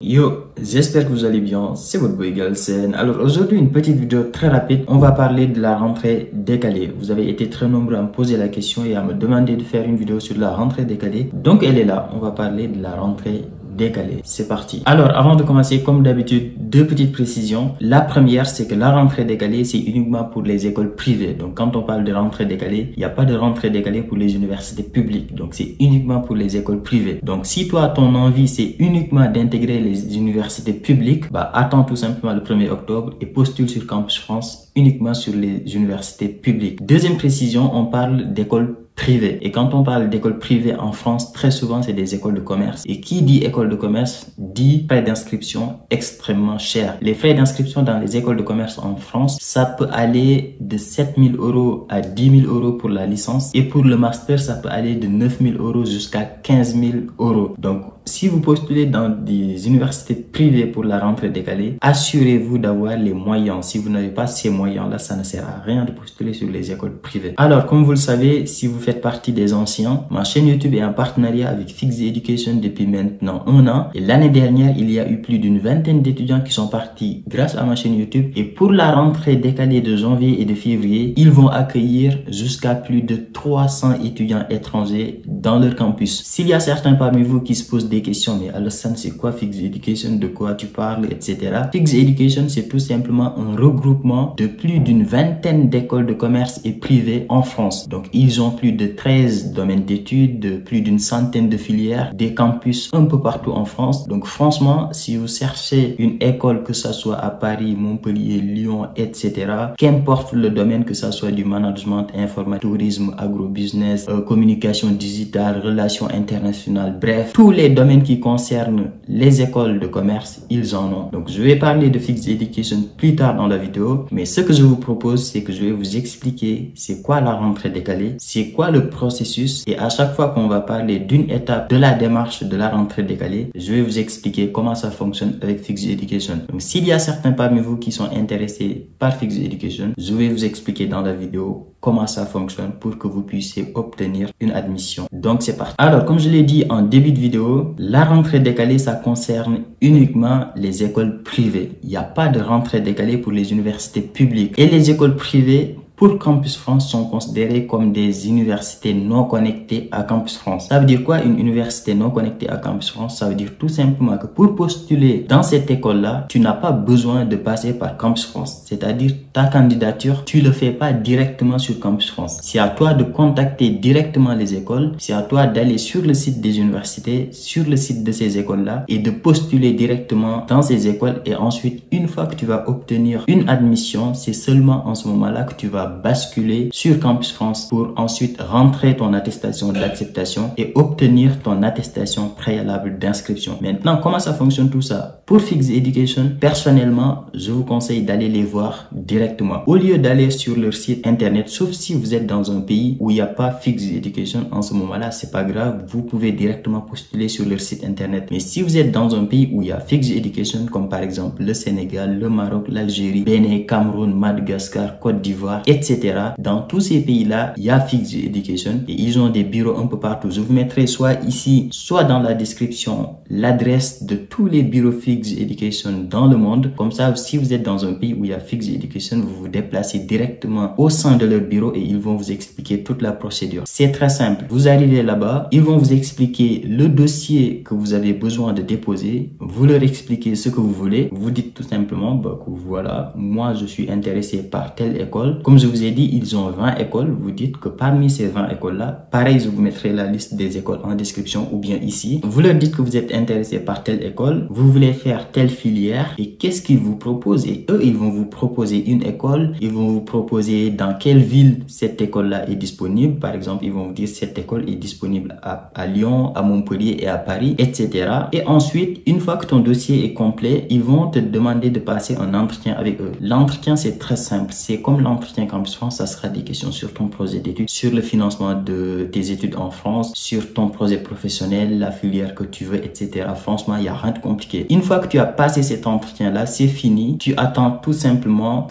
Yo, j'espère que vous allez bien, c'est votre boy Galsen. Alors aujourd'hui une petite vidéo très rapide, on va parler de la rentrée décalée. Vous avez été très nombreux à me poser la question et à me demander de faire une vidéo sur la rentrée décalée. Donc elle est là, on va parler de la rentrée décalée. C'est parti. Alors avant de commencer, comme d'habitude, deux petites précisions. La première, c'est que la rentrée décalée, c'est uniquement pour les écoles privées. Donc quand on parle de rentrée décalée, il n'y a pas de rentrée décalée pour les universités publiques. Donc c'est uniquement pour les écoles privées. Donc si toi, ton envie, c'est uniquement d'intégrer les universités publiques, bah attends tout simplement le 1er octobre et postule sur Campus France uniquement sur les universités publiques. Deuxième précision, on parle d'écoles privées. Et quand on parle d'écoles privées en France, très souvent, c'est des écoles de commerce. Et qui dit école de commerce dit frais d'inscription extrêmement chers. Les frais d'inscription dans les écoles de commerce en France, ça peut aller de 7 000 € à 10 000 € pour la licence. Et pour le master, ça peut aller de 9 000 € jusqu'à 15 000 €. Donc, si vous postulez dans des universités privées pour la rentrée décalée, assurez-vous d'avoir les moyens. Si vous n'avez pas ces moyens-là, ça ne sert à rien de postuler sur les écoles privées. Alors, comme vous le savez, si vous faites partie des anciens, ma chaîne YouTube est en partenariat avec Fix Education depuis maintenant 1 an. Et l'année dernière, il y a eu plus d'une vingtaine d'étudiants qui sont partis grâce à ma chaîne YouTube. Et pour la rentrée décalée de janvier et de février, ils vont accueillir jusqu'à plus de 300 étudiants étrangers dans leur campus. S'il y a certains parmi vous qui se posent des questions, mais Alassane, c'est quoi Fix Education, de quoi tu parles, etc. Fix Education, c'est tout simplement un regroupement de plus d'une vingtaine d'écoles de commerce et privées en France. Donc, ils ont plus de 13 domaines d'études, de plus d'une centaine de filières, des campus un peu partout en France. Donc, franchement, si vous cherchez une école, que ça soit à Paris, Montpellier, Lyon, etc., qu'importe le domaine, que ça soit du management, informatique, tourisme, agrobusiness, communication digitale, relations internationales, bref, tous les domaines qui concernent les écoles de commerce, ils en ont. Donc, je vais parler de Fix Education plus tard dans la vidéo, mais ce que je vous propose, c'est que je vais vous expliquer c'est quoi la rentrée décalée, c'est quoi le processus, et à chaque fois qu'on va parler d'une étape de la démarche de la rentrée décalée, je vais vous expliquer comment ça fonctionne avec Fix Education. Donc, s'il y a certains parmi vous qui sont intéressés par Fix Education, je vais vous expliquer dans la vidéo comment ça fonctionne pour que vous puissiez obtenir une admission. Donc, c'est parti. Alors, comme je l'ai dit en début de vidéo, la rentrée décalée, ça concerne uniquement les écoles privées. Il n'y a pas de rentrée décalée pour les universités publiques. Et les écoles privées, pour Campus France, sont considérées comme des universités non connectées à Campus France. Ça veut dire quoi, une université non connectée à Campus France? Ça veut dire tout simplement que pour postuler dans cette école-là, tu n'as pas besoin de passer par Campus France. C'est-à-dire, ta candidature, tu le fais pas directement sur Campus France. C'est à toi de contacter directement les écoles. C'est à toi d'aller sur le site des universités, sur le site de ces écoles-là et de postuler directement dans ces écoles. Et ensuite, une fois que tu vas obtenir une admission, c'est seulement en ce moment-là que tu vas basculer sur Campus France pour ensuite rentrer ton attestation d'acceptation et obtenir ton attestation préalable d'inscription. Maintenant, comment ça fonctionne tout ça? Pour Fix Education, personnellement, je vous conseille d'aller les voir directement. Au lieu d'aller sur leur site internet, sauf si vous êtes dans un pays où il n'y a pas Fix Education en ce moment-là, c'est pas grave, vous pouvez directement postuler sur leur site internet. Mais si vous êtes dans un pays où il y a Fix Education, comme par exemple le Sénégal, le Maroc, l'Algérie, Bénin, Cameroun, Madagascar, Côte d'Ivoire, etc. Dans tous ces pays-là, il y a Fix Education et ils ont des bureaux un peu partout. Je vous mettrai soit ici, soit dans la description, l'adresse de tous les bureaux Fix Education dans le monde. Comme ça, si vous êtes dans un pays où il y a Fix Education, vous vous déplacez directement au sein de leur bureau et ils vont vous expliquer toute la procédure. C'est très simple. Vous arrivez là-bas, ils vont vous expliquer le dossier que vous avez besoin de déposer. Vous leur expliquez ce que vous voulez. Vous dites tout simplement, que voilà, moi je suis intéressé par telle école. Comme je vous ai dit, ils ont 20 écoles. Vous dites que parmi ces 20 écoles-là, pareil, je vous mettrai la liste des écoles en description ou bien ici. Vous leur dites que vous êtes intéressé par telle école, vous voulez faire telle filière et qu'est-ce qu'ils vous proposent? Et eux, ils vont vous proposer une école, ils vont vous proposer dans quelle ville cette école-là est disponible. Par exemple, ils vont vous dire cette école est disponible à Lyon, à Montpellier et à Paris, etc. Et ensuite, une fois que ton dossier est complet, ils vont te demander de passer un entretien avec eux. L'entretien, c'est très simple. C'est comme l'entretien Campus France, ça sera des questions sur ton projet d'études, sur le financement de tes études en France, sur ton projet professionnel, la filière que tu veux, etc. Franchement, il n'y a rien de compliqué. Une fois que tu as passé cet entretien-là, c'est fini. Tu attends tout simplement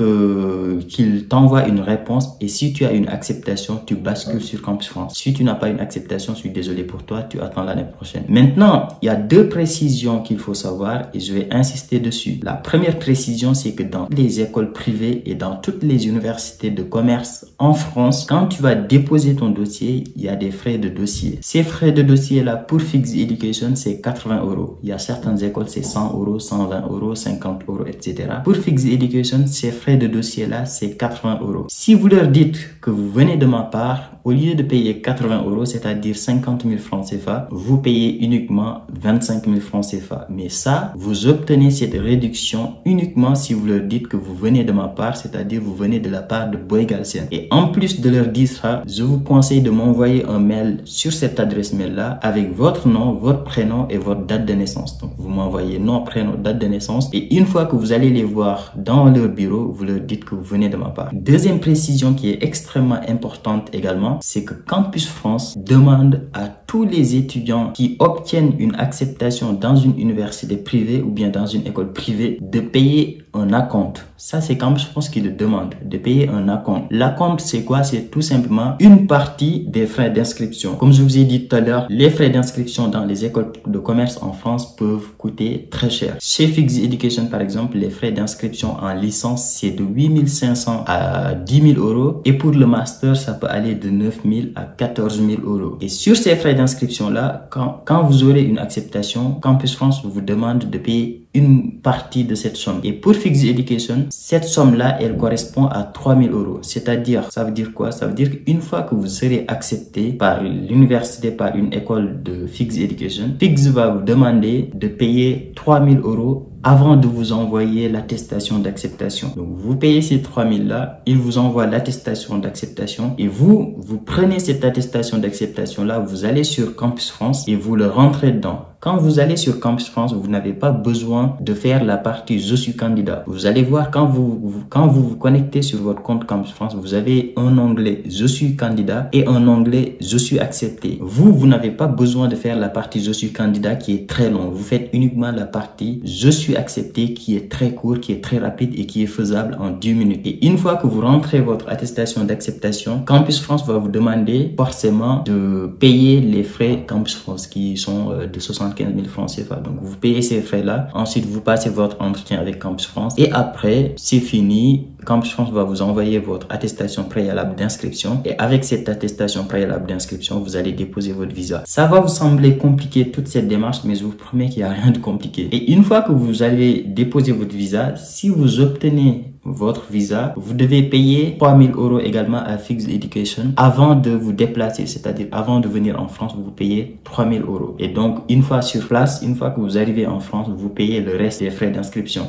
qu'il t'envoie une réponse et si tu as une acceptation, tu bascules sur Campus France. Si tu n'as pas une acceptation, je suis désolé pour toi, tu attends l'année prochaine. Maintenant, il y a deux précisions qu'il faut savoir et je vais insister dessus. La première précision, c'est que dans les écoles privées et dans toutes les universités de commerce en France, quand tu vas déposer ton dossier, il y a des frais de dossier. Ces frais de dossier-là, pour Fix Education, c'est 80 €. Il y a certaines écoles, c'est 100 €, 120 €, 50 €, etc. Pour Fix Education, ces frais de dossier-là, c'est 80 €. Si vous leur dites que vous venez de ma part, au lieu de payer 80 €, c'est-à-dire 50 000 francs CFA, vous payez uniquement 25 000 francs CFA. Mais ça, vous obtenez cette réduction uniquement si vous leur dites que vous venez de ma part, c'est-à-dire vous venez de la part de Boy Galsen. Et en plus de leur dire ça, je vous conseille de m'envoyer un mail sur cette adresse mail-là avec votre nom, votre prénom et votre date de naissance. Donc, vous m'envoyez nom, prénom, date de naissance. Et une fois que vous allez les voir dans leur bureau, vous leur dites que vous venez de ma part. Deuxième précision qui est extrêmement importante également, c'est que Campus France demande à tous les étudiants qui obtiennent une acceptation dans une université privée ou bien dans une école privée de payer un acompte. Ça, c'est Campus France qui le demande, de payer un acompte. L'acompte, c'est quoi? C'est tout simplement une partie des frais d'inscription. Comme je vous ai dit tout à l'heure, les frais d'inscription dans les écoles de commerce en France peuvent coûter très cher. Chez Fix Education, par exemple, les frais d'inscription en licence, c'est de 8 500 à 10 000 €. Et pour le master, ça peut aller de 9 000 à 14 000 €. Et sur ces frais d'inscription-là, quand vous aurez une acceptation, Campus France vous demande de payer une partie de cette somme. Et pour Fix Education, cette somme-là, elle correspond à 3 000 €. C'est-à-dire, ça veut dire quoi? Ça veut dire qu'une fois que vous serez accepté par l'université, par une école de Fix Education, Fix va vous demander de payer 3 000 € avant de vous envoyer l'attestation d'acceptation. Donc, vous payez ces 3 000 là, il vous envoie l'attestation d'acceptation et vous prenez cette attestation d'acceptation là, vous allez sur Campus France et vous le rentrez dedans. Quand vous allez sur Campus France, vous n'avez pas besoin de faire la partie je suis candidat. Vous allez voir quand vous vous connectez sur votre compte Campus France, vous avez un onglet je suis candidat et un onglet je suis accepté. Vous n'avez pas besoin de faire la partie je suis candidat qui est très long. Vous faites uniquement la partie je suis accepté qui est très court, qui est très rapide et qui est faisable en 10 minutes. Et une fois que vous rentrez votre attestation d'acceptation, Campus France va vous demander forcément de payer les frais Campus France qui sont de 75 000 francs CFA. Donc, vous payez ces frais-là. Ensuite, vous passez votre entretien avec Campus France. Et après, c'est fini. Campus France va vous envoyer votre attestation préalable d'inscription. Et avec cette attestation préalable d'inscription, vous allez déposer votre visa. Ça va vous sembler compliqué, toute cette démarche, mais je vous promets qu'il n'y a rien de compliqué. Et une fois que vous allez déposer votre visa, si vous obtenez votre visa, vous devez payer 3 000 € également à Fix Education avant de vous déplacer, c'est-à-dire avant de venir en France, vous payez 3 000 €. Et donc, une fois sur place, une fois que vous arrivez en France, vous payez le reste des frais d'inscription.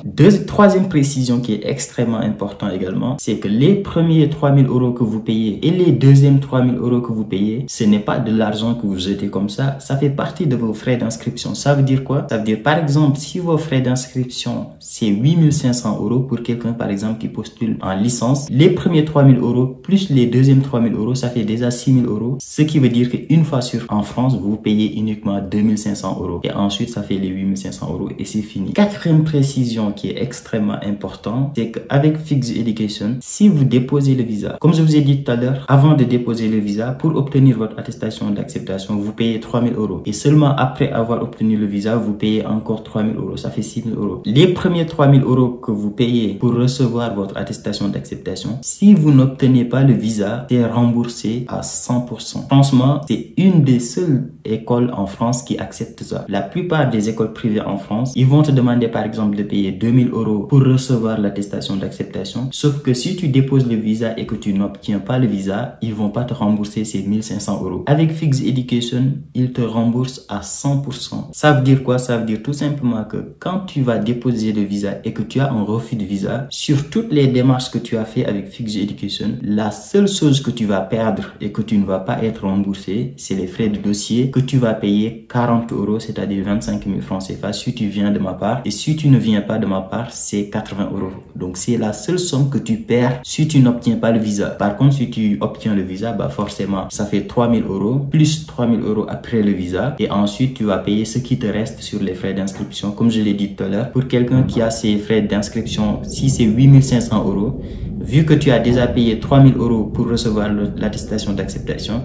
Troisième précision qui est extrêmement important également, c'est que les premiers 3 000 € que vous payez et les deuxièmes 3 000 € que vous payez, ce n'est pas de l'argent que vous jetez comme ça fait partie de vos frais d'inscription. Ça veut dire quoi? Ça veut dire, par exemple, si vos frais d'inscription, c'est 8 500 € pour quelqu'un, par exemple, qui postule en licence, les premiers 3 000 € plus les deuxièmes 3 000 €, ça fait déjà 6 000 €. Ce qui veut dire qu'une fois en France, vous payez uniquement 2 500 €. Et ensuite, ça fait les 8 500 € et c'est fini. Quatrième précision qui est extrêmement importante, c'est qu'avec Fix Education, si vous déposez le visa, comme je vous ai dit tout à l'heure, avant de déposer le visa, pour obtenir votre attestation d'acceptation, vous payez 3 000 €. Et seulement après avoir obtenu le visa, vous payez encore 3 000 €. Ça fait 6 000 €. Les premiers 3 000 € que vous payez pour recevoir votre attestation d'acceptation, si vous n'obtenez pas le visa, c'est remboursé à 100%. Franchement, c'est une des seules écoles en France qui accepte ça. La plupart des écoles privées en France, ils vont te demander par exemple de payer 2 000 € pour recevoir l'attestation d'acceptation. Sauf que si tu déposes le visa et que tu n'obtiens pas le visa, ils vont pas te rembourser ces 1 500 €. Avec Fix Education, ils te remboursent à 100%. Ça veut dire quoi? Ça veut dire tout simplement que quand tu vas déposer le visa et que tu as un refus de visa, sur toutes les démarches que tu as fait avec Fix Education, la seule chose que tu vas perdre et que tu ne vas pas être remboursé, c'est les frais de dossier que tu vas payer 40 €, c'est-à-dire 25 000 francs CFA si tu viens de ma part. Et si tu ne viens pas de ma part, c'est 80 €. Donc, c'est la seule somme que tu perds si tu n'obtiens pas le visa. Par contre, si tu obtiens le visa, bah forcément, ça fait 3000 € plus 3000 € après le visa. Et ensuite, tu vas payer ce qui te reste sur les frais d'inscription. Comme je l'ai dit tout à l'heure, pour quelqu'un qui a ses frais d'inscription, si c'est 8500 €, vu que tu as déjà payé 3000 € pour recevoir l'attestation d'acceptation,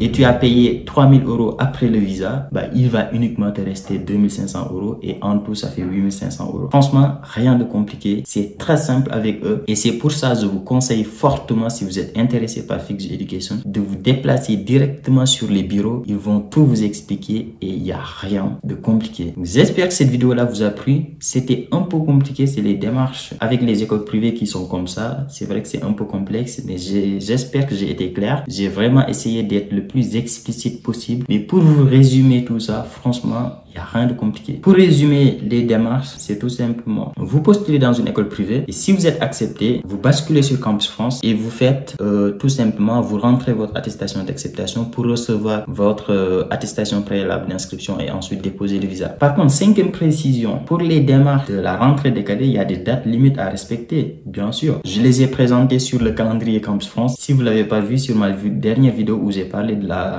et tu as payé 3000 € après le visa, bah, il va uniquement te rester 2500 € et en tout, ça fait 8500 €. Franchement, rien de compliqué. C'est très simple avec eux et c'est pour ça que je vous conseille fortement, si vous êtes intéressé par Fix Education, de vous déplacer directement sur les bureaux. Ils vont tout vous expliquer et il n'y a rien de compliqué. J'espère que cette vidéo-là vous a plu. C'était un peu compliqué, c'est les démarches avec les écoles privées qui sont comme ça. C'est vrai que c'est un peu complexe, mais j'espère que j'ai été clair. J'ai vraiment essayé d'être le plus explicite possible. Mais pour vous résumer tout ça, franchement, il n'y a rien de compliqué. Pour résumer les démarches, c'est tout simplement, vous postulez dans une école privée et si vous êtes accepté, vous basculez sur Campus France et vous faites tout simplement, vous rentrez votre attestation d'acceptation pour recevoir votre attestation préalable d'inscription et ensuite déposer le visa. Par contre, cinquième précision, pour les démarches de la rentrée décalée, il y a des dates limites à respecter, bien sûr. Je les ai présentées sur le calendrier Campus France. Si vous ne l'avez pas vu sur ma dernière vidéo où j'ai parlé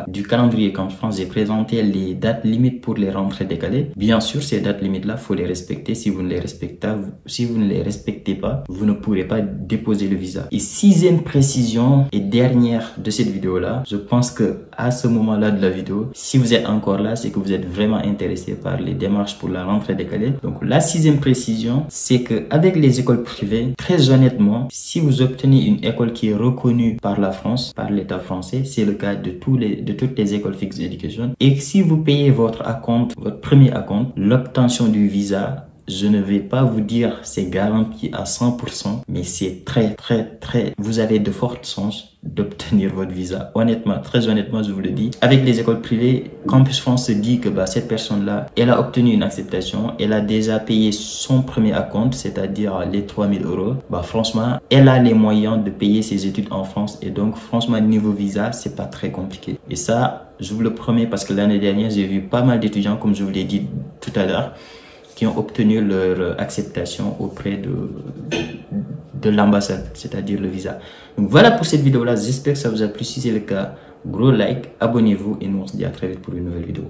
du calendrier Campus France, j'ai présenté les dates limites pour les rentrées décalées. Bien sûr, ces dates limites là, faut les respecter. Si vous ne les respectez pas, vous ne pourrez pas déposer le visa. Et sixième précision et dernière de cette vidéo là, je pense que à ce moment là de la vidéo, si vous êtes encore là, c'est que vous êtes vraiment intéressé par les démarches pour la rentrée décalée. Donc la sixième précision, c'est que avec les écoles privées, très honnêtement, si vous obtenez une école qui est reconnue par la France, par l'État français, c'est le cas de toutes les écoles Fix Education, et si vous payez votre acompte, votre premier acompte, l'obtention du visa, je ne vais pas vous dire c'est garanti à 100%, mais c'est très, vous avez de fortes chances d'obtenir votre visa. Honnêtement, très honnêtement, je vous le dis. Avec les écoles privées, Campus France se dit que bah, cette personne-là, elle a obtenu une acceptation, elle a déjà payé son premier acompte, c'est-à-dire les 3000 €. Bah, franchement, elle a les moyens de payer ses études en France et donc, franchement, niveau visa, c'est pas très compliqué. Et ça, je vous le promets parce que l'année dernière, j'ai vu pas mal d'étudiants, comme je vous l'ai dit tout à l'heure, qui ont obtenu leur acceptation auprès de l'ambassade, c'est-à-dire le visa. Donc voilà pour cette vidéo-là. J'espère que ça vous a plu. Si c'est le cas, gros like, abonnez-vous et nous on se dit à très vite pour une nouvelle vidéo.